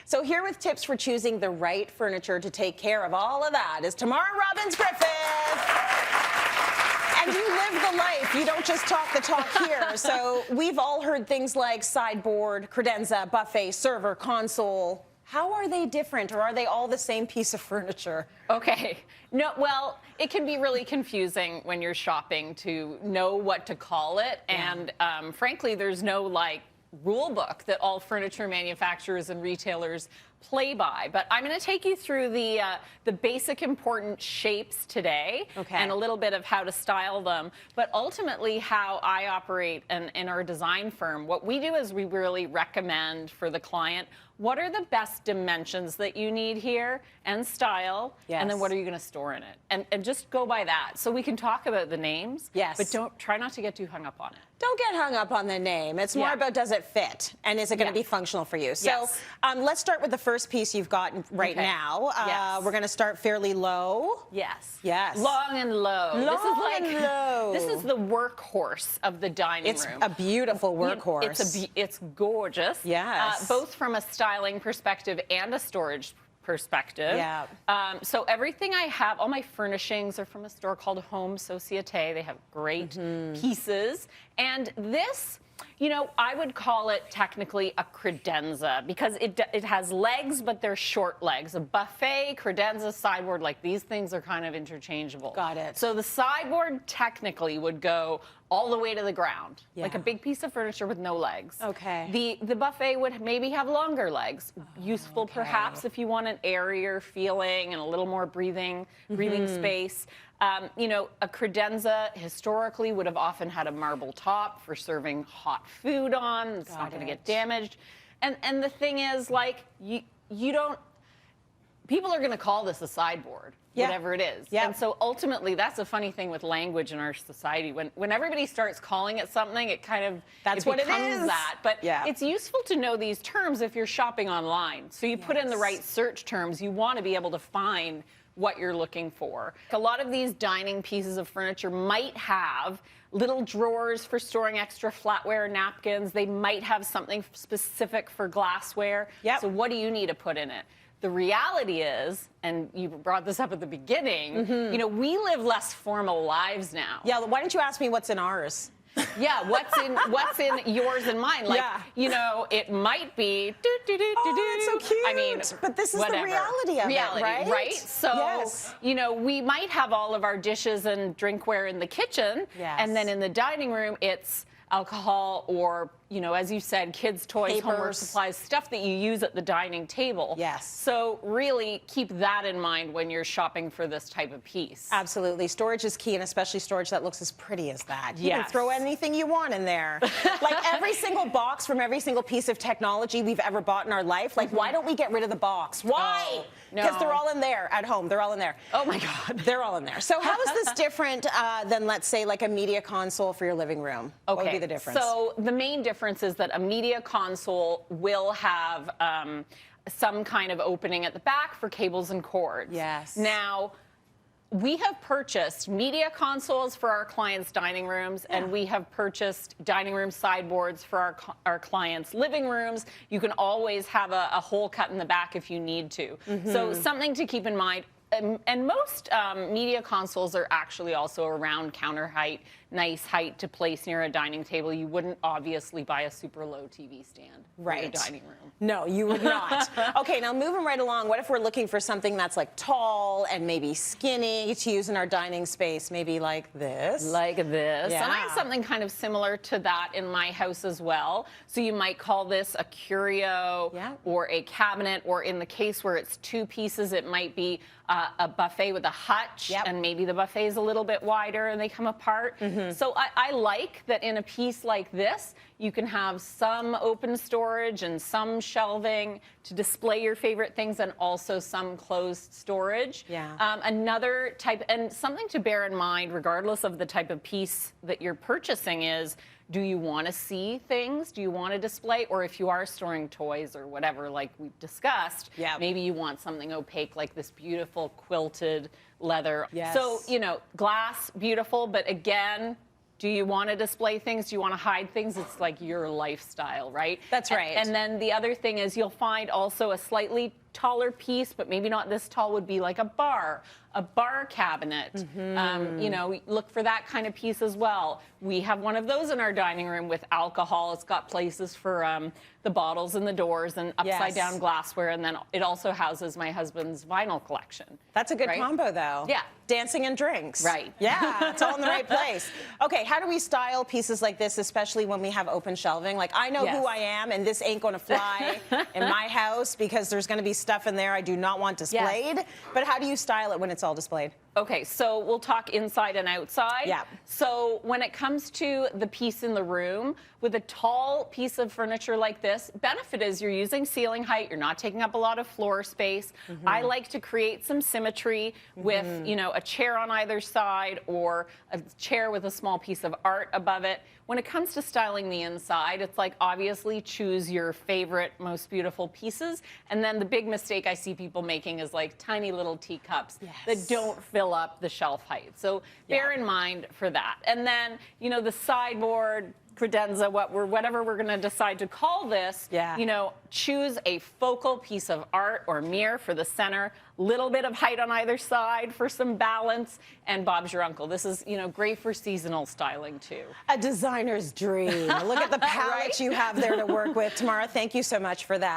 So here with tips for choosing the right furniture to take care of all of that is Tamara Robbins Griffith. And you live the life. You don't just talk the talk here. So we've all heard things like sideboard, credenza, buffet, server, console. How are they different, or are they all the same piece of furniture? Okay. No, well, it can be really confusing when you're shopping to know what to call it. Yeah. And frankly, there's no rule book that all furniture manufacturers and retailers play by. But I'm going to take you through the basic important shapes today, okay, and a little bit of how to style them. But ultimately, how I operate in our design firm, what we do is we really recommend for the client, what are the best dimensions that you need here and style, yes, and then what are you going to store in it? And just go by that. So we can talk about the names, yes, but try not to get too hung up on it. Don't get hung up on the name. It's more about, does it fit, and is it going to be functional for you? So yes, let's start with the first piece you've got right now. Yes. We're going to start fairly low. Yes. Yes. Long and low. Long and low. This is the workhorse of the dining room. It's a beautiful workhorse. It's gorgeous. Yes. Both from a styling perspective and a storage perspective. Yeah. So everything I have, all my furnishings are from a store called Home Société. They have great pieces. And this, you know, I would call it technically a credenza because it has legs, but they're short legs. A buffet, credenza, sideboard, like these things are kind of interchangeable. Got it. So the sideboard technically would go all the way to the ground, yeah, like a big piece of furniture with no legs. Okay. The buffet would maybe have longer legs, useful okay, perhaps if you want an airier feeling and a little more breathing space. You know, a credenza historically would have often had a marble top for serving hot food on. It's not going to get damaged. And the thing is, like, you don't, people are going to call this a sideboard, whatever it is. Yeah. And so ultimately, that's a funny thing with language in our society. When everybody starts calling it something, it kind of becomes that. But yeah, it's useful to know these terms if you're shopping online. So you put in the right search terms. You want to be able to find what you're looking for. A lot of these dining pieces of furniture might have little drawers for storing extra flatware, napkins. They might have something specific for glassware. Yep. So what do you need to put in it? The reality is, and you brought this up at the beginning, you know, we live less formal lives now. Yeah, why don't you ask me what's in ours? Yeah, what's in yours and mine? Like, you know, it might be it's so cute. I mean, but this is whatever. The reality of it, right? So, you know, we might have all of our dishes and drinkware in the kitchen, and then in the dining room, it's alcohol or, you know, as you said, kids' toys, papers, homework supplies, stuff that you use at the dining table. Yes. So really keep that in mind when you're shopping for this type of piece. Absolutely. Storage is key, and especially storage that looks as pretty as that. You yes, can throw anything you want in there. Like every single box from every single piece of technology we've ever bought in our life, like why don't we get rid of the box? Why? Because they're all in there at home. They're all in there. Oh my God. They're all in there. So how is this different than, let's say, like a media console for your living room? Okay. What would be the difference? So the main difference is that a media console will have some kind of opening at the back for cables and cords. Yes. Now, we have purchased media consoles for our clients' dining rooms, and we have purchased dining room sideboards for our clients' living rooms. You can always have a hole cut in the back if you need to. So something to keep in mind. And most media consoles are actually also around counter height, nice height to place near a dining table. You wouldn't obviously buy a super low TV stand for your dining room. No, you would not. Okay, now moving right along, what if we're looking for something that's like tall and maybe skinny to use in our dining space, maybe like this? Like this. Yeah. And I have something kind of similar to that in my house as well. So you might call this a curio or a cabinet, or in the case where it's two pieces, it might be a buffet with a hutch, and maybe the buffet is a little bit wider and they come apart. So I like that in a piece like this, you can have some open storage and some shelving to display your favorite things, and also some closed storage. Another type, and something to bear in mind, regardless of the type of piece that you're purchasing, is do you want to see things? Do you want to display? Or if you are storing toys or whatever, like we discussed, maybe you want something opaque, like this beautiful quilted leather. So, you know, glass, beautiful, but again, Do you want to display things? Do you want to hide things? It's like your lifestyle, right? That's right. And then the other thing is you'll find also a slightly taller piece, but maybe not this tall, would be like a bar cabinet. You know, look for that kind of piece as well. We have one of those in our dining room with alcohol. It's got places for the bottles and the doors and upside down glassware, and then it also houses my husband's vinyl collection. That's a good combo, though. Yeah. Dancing and drinks. Right. Yeah, it's all in the right place. Okay, how do we style pieces like this, especially when we have open shelving? Like, I know who I am, and this ain't going to fly in my house because there's going to be stuff in there I do not want displayed. But how do you style it when it's all displayed? Okay, so we'll talk inside and outside. Yeah. So when it comes to the piece in the room, with a tall piece of furniture like this, benefit is you're using ceiling height, you're not taking up a lot of floor space. I like to create some symmetry with, you know, a chair on either side or a chair with a small piece of art above it. When it comes to styling the inside, it's like obviously choose your favorite, most beautiful pieces. And then the big mistake I see people making is like tiny little teacups that don't fill up the shelf height. So bear in mind for that. And then, you know, the sideboard, credenza, whatever we're going to decide to call this, you know, choose a focal piece of art or mirror for the center, little bit of height on either side for some balance, and Bob's your uncle. This is, you know, great for seasonal styling too. A designer's dream. Look at the palette you have there to work with. Tamara, thank you so much for that.